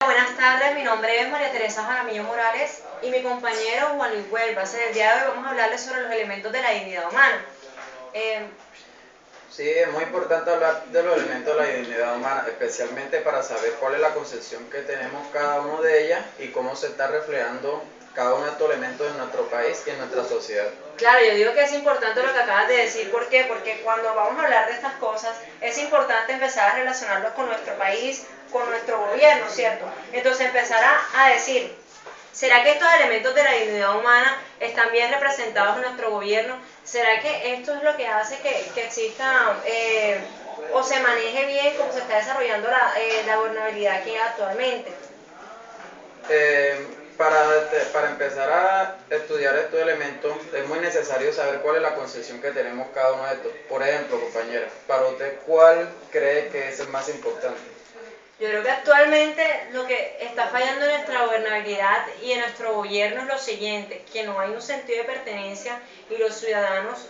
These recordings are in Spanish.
Buenas tardes, mi nombre es María Teresa Jaramillo Morales y mi compañero Juan Luis Huelvas. En el día de hoy vamos a hablarles sobre los elementos de la dignidad humana. Sí, es muy importante hablar de los elementos de la dignidad humana, especialmente para saber cuál es la concepción que tenemos cada uno de ellas y cómo se está reflejando cada uno de estos elementos en nuestro país y en nuestra sociedad. Claro, yo digo que es importante lo que acabas de decir. ¿Por qué? Porque cuando vamos a hablar de estas cosas, es importante empezar a relacionarlos con nuestro país, con nuestro gobierno, ¿cierto? Entonces empezar a decir, ¿será que estos elementos de la dignidad humana están bien representados en nuestro gobierno? ¿Será que esto es lo que hace que exista o se maneje bien cómo se está desarrollando la gobernabilidad que hay actualmente? Para empezar a estudiar estos elementos es muy necesario saber cuál es la concepción que tenemos cada uno de estos. Por ejemplo, compañera, para usted, ¿cuál cree que es el más importante? Yo creo que actualmente lo que está fallando en nuestra gobernabilidad y en nuestro gobierno es lo siguiente, que no hay un sentido de pertenencia y los ciudadanos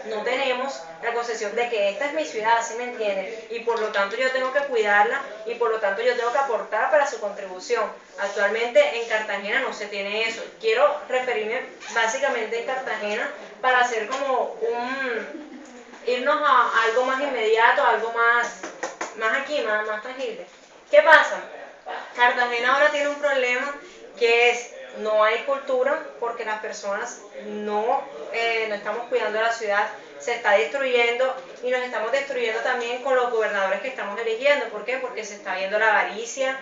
no tenemos la concepción de que esta es mi ciudad, ¿sí me entienden? Y por lo tanto yo tengo que cuidarla y por lo tanto yo tengo que aportar para su contribución. Actualmente en Cartagena no se tiene eso. Quiero referirme básicamente en Cartagena para hacer como irnos a algo más inmediato, algo más aquí, más tangible. ¿Qué pasa? Cartagena ahora tiene un problema que es no hay cultura porque las personas no estamos cuidando la ciudad, se está destruyendo y nos estamos destruyendo también con los gobernadores que estamos eligiendo. ¿Por qué? Porque se está viendo la avaricia,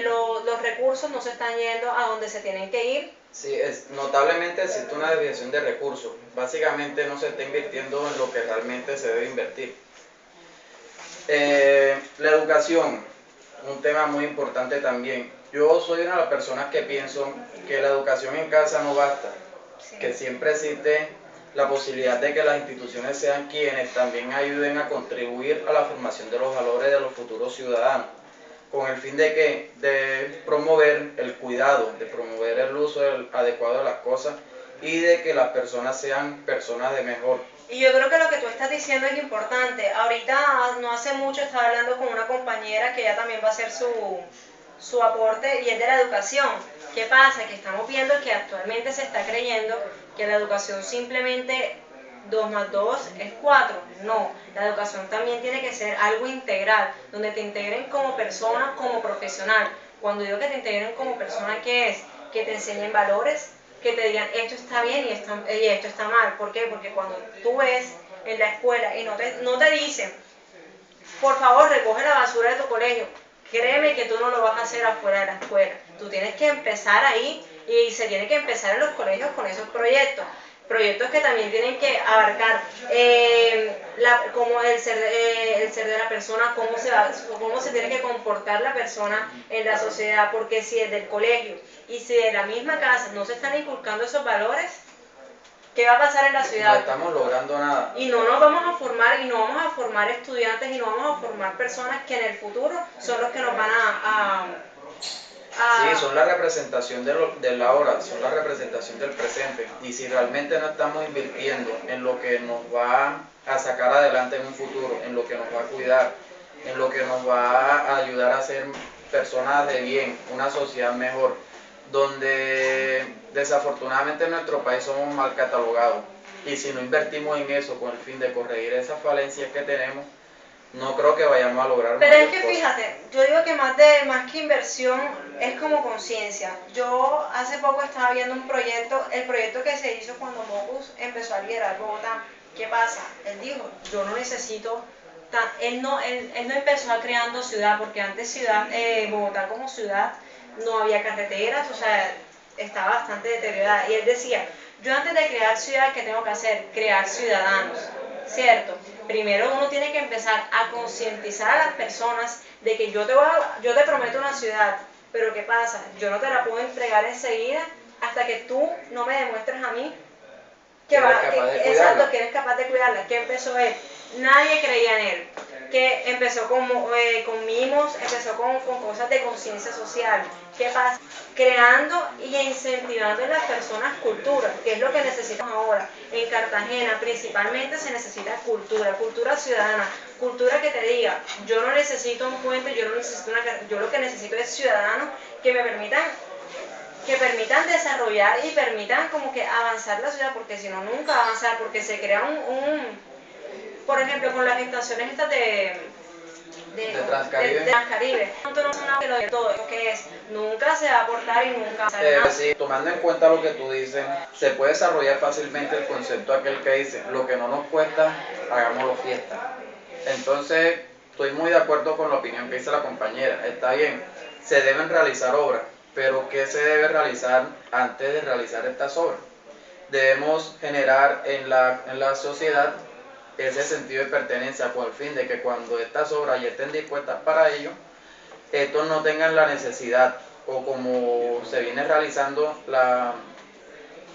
los recursos no se están yendo a donde se tienen que ir. Sí, notablemente existe una desviación de recursos. Básicamente no se está invirtiendo en lo que realmente se debe invertir. La educación, un tema muy importante también. Yo soy una de las personas que pienso que la educación en casa no basta, Sí. que siempre existe la posibilidad de que las instituciones sean quienes también ayuden a contribuir a la formación de los valores de los futuros ciudadanos, con el fin de promover el cuidado, de promover el uso adecuado de las cosas y de que las personas sean personas de mejor. Y yo creo que lo que tú estás diciendo es importante. Ahorita, no hace mucho, estaba hablando con una compañera que ella también va a hacer su aporte y es de la educación. ¿Qué pasa? Que estamos viendo que actualmente se está creyendo que la educación simplemente 2 más 2 es 4. No, la educación también tiene que ser algo integral, donde te integren como persona, como profesional. Cuando digo que te integren como persona, ¿qué es? Que te enseñen valores, que te digan esto está bien y esto está mal. ¿Por qué? Porque cuando tú ves en la escuela y no te dicen, por favor, recoge la basura de tu colegio, créeme que tú no lo vas a hacer afuera de la escuela. Tú tienes que empezar ahí y se tiene que empezar en los colegios con esos proyectos. Proyectos que también tienen que abarcar como el ser de la persona, cómo se tiene que comportar la persona en la sociedad, porque si desde el colegio y si de la misma casa no se están inculcando esos valores, ¿qué va a pasar en la ciudad? No estamos logrando nada. Y no nos vamos a formar, y no vamos a formar estudiantes, y no vamos a formar personas que en el futuro son los que nos van Sí, son la representación del ahora, son la representación del presente. Y si realmente no estamos invirtiendo en lo que nos va a sacar adelante en un futuro, en lo que nos va a cuidar, en lo que nos va a ayudar a ser personas de bien, una sociedad mejor, donde desafortunadamente en nuestro país somos mal catalogados. Y si no invertimos en eso con el fin de corregir esas falencias que tenemos, no creo que vayamos a lograr Pero es mayor que cosa. fíjate, yo digo que más que inversión es como conciencia. Yo hace poco estaba viendo un proyecto, el proyecto que se hizo cuando Mocus empezó a liderar Bogotá. ¿Qué pasa? Él dijo, yo no necesito, él no empezó a creando ciudad, porque antes Bogotá como ciudad no había carreteras, o sea, estaba bastante deteriorada. Y él decía, yo antes de crear ciudad, ¿qué tengo que hacer? Crear ciudadanos, ¿cierto? Primero uno tiene que empezar a concientizar a las personas de que yo te prometo una ciudad, pero ¿qué pasa? Yo no te la puedo entregar enseguida hasta que tú no me demuestres a mí Que eres capaz de cuidarla. exacto, que eres capaz de cuidarla. ¿Qué empezó él? Nadie creía en él. que empezó con mimos, empezó con cosas de conciencia social. ¿Qué pasa? Creando y incentivando en las personas cultura, que es lo que necesitan ahora. En Cartagena principalmente se necesita cultura ciudadana, cultura que te diga, yo no necesito un puente, yo no necesito yo lo que necesito es ciudadanos que me permitan desarrollar y permitan como que avanzar la ciudad, porque si no nunca va a avanzar, porque se crea por ejemplo, con las estaciones estas de Transcaribe. De Transcaribe. No es una que lo de todo, lo que es, nunca se va a aportar y nunca va a nada. Sí, tomando en cuenta lo que tú dices, se puede desarrollar fácilmente el concepto aquel que dice, lo que no nos cuesta, hagámoslo fiesta. Entonces, estoy muy de acuerdo con la opinión que dice la compañera. Está bien, se deben realizar obras, pero ¿qué se debe realizar antes de realizar estas obras? Debemos generar en la sociedad ese sentido de pertenencia con el fin de que cuando estas obras ya estén dispuestas para ello, estos no tengan la necesidad o como se viene realizando la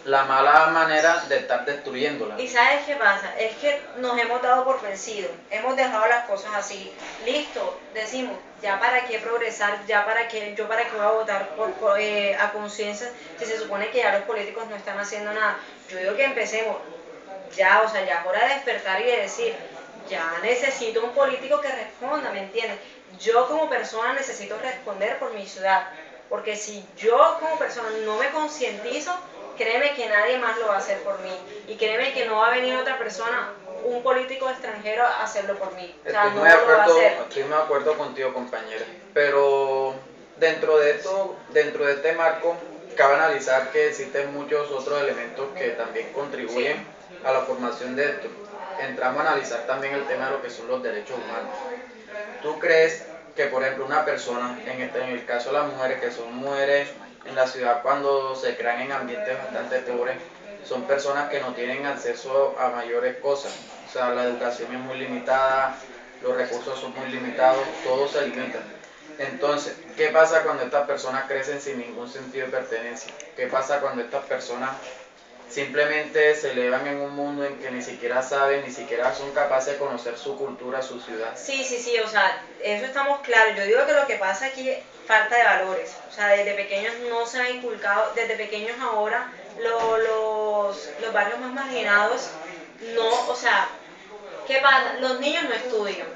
mala manera de estar destruyéndola. ¿Y sabes qué pasa? Es que nos hemos dado por vencidos, hemos dejado las cosas así. Listo, decimos, ya para qué progresar, ya para qué, yo para qué voy a votar a conciencia si se supone que ya los políticos no están haciendo nada. Yo digo que empecemos ya, o sea, ya es hora de despertar y de decir, ya necesito un político que responda, ¿me entiendes? Yo como persona necesito responder por mi ciudad, porque si yo como persona no me concientizo, créeme que nadie más lo va a hacer por mí, y créeme que no va a venir otra persona, un político extranjero, a hacerlo por mí. O sea, no lo va a hacer. Estoy muy de acuerdo contigo, compañera, pero dentro de este marco, cabe analizar que existen muchos otros elementos que también contribuyen a la formación de esto. Entramos a analizar también el tema de lo que son los derechos humanos. ¿Tú crees que, por ejemplo, una persona, en el caso de las mujeres, que son mujeres en la ciudad cuando se crean en ambientes bastante pobres, son personas que no tienen acceso a mayores cosas? O sea, la educación es muy limitada, los recursos son muy limitados, todo se limita. Entonces, ¿qué pasa cuando estas personas crecen sin ningún sentido de pertenencia? ¿Qué pasa cuando estas personas simplemente se elevan en un mundo en que ni siquiera saben, ni siquiera son capaces de conocer su cultura, su ciudad? Sí, o sea, eso estamos claros. Yo digo que lo que pasa aquí es falta de valores. O sea, desde pequeños no se han inculcado, desde pequeños ahora los barrios más marginados no, o sea, ¿qué pasa? Los niños no estudian.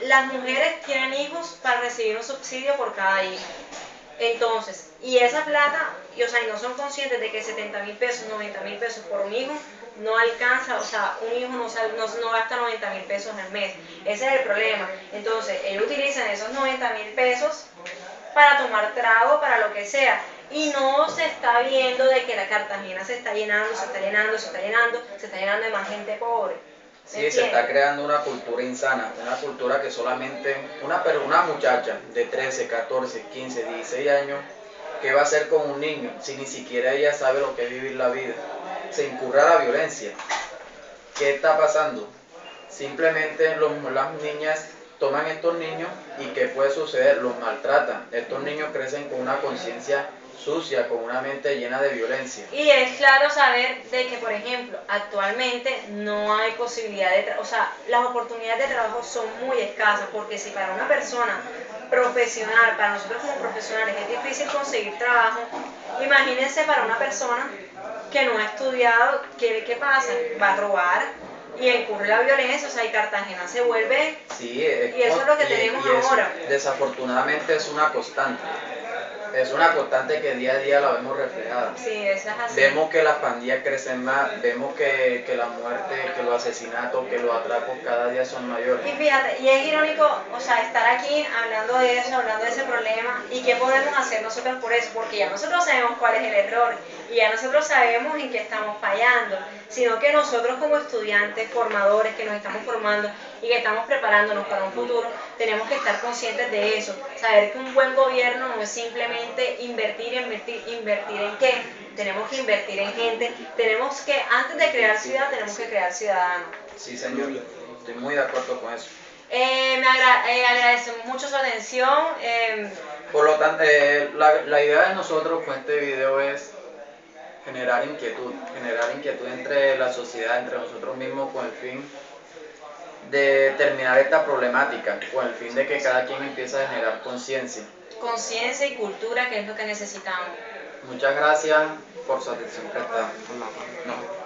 Las mujeres tienen hijos para recibir un subsidio por cada hijo. Entonces, y esa plata, y no son conscientes de que 70.000 pesos, 90.000 pesos por un hijo no alcanza, o sea, un hijo no gasta 90.000 pesos al mes. Ese es el problema. Entonces, ellos utilizan esos 90.000 pesos para tomar trago, para lo que sea. Y no se está viendo de que la Cartagena se está llenando de más gente pobre. Sí, se está creando una cultura insana, una cultura que solamente una muchacha de 13, 14, 15, 16 años, ¿qué va a hacer con un niño si ni siquiera ella sabe lo que es vivir la vida? Se incurre a la violencia. ¿Qué está pasando? Simplemente las niñas toman estos niños y ¿qué puede suceder? Los maltratan. Estos niños crecen con una conciencia sucia, con una mente llena de violencia. Y es claro saber de que, por ejemplo, actualmente no hay posibilidad o sea, las oportunidades de trabajo son muy escasas, porque si para una persona profesional, para nosotros como profesionales es difícil conseguir trabajo, imagínense para una persona que no ha estudiado, ¿qué pasa? Va a robar y incurre la violencia, o sea, y Cartagena se vuelve... Sí, y eso es lo que tenemos ahora. Desafortunadamente es una constante. Es una constante que día a día la vemos reflejada. Sí, eso es así. Vemos que las pandillas crecen más, vemos que la muerte, que los asesinatos, que los atracos cada día son mayores. Y fíjate, y es irónico, o sea, estar aquí hablando de eso, hablando de ese problema, y qué podemos hacer nosotros por eso, porque ya nosotros sabemos cuál es el error, y ya nosotros sabemos en qué estamos fallando, sino que nosotros como estudiantes, formadores, que nos estamos formando y que estamos preparándonos para un futuro, tenemos que estar conscientes de eso, saber que un buen gobierno no es simplemente invertir en qué, tenemos que invertir en gente, tenemos que, antes de crear ciudad, tenemos que crear ciudadanos. Sí, señor, estoy muy de acuerdo con eso. Agradecemos mucho su atención. Por lo tanto, la idea de nosotros con este video es generar inquietud entre la sociedad, entre nosotros mismos, con el fin de terminar esta problemática, con el fin de que cada quien empiece a generar conciencia. Conciencia y cultura, que es lo que necesitamos. Muchas gracias por su atención prestada. No.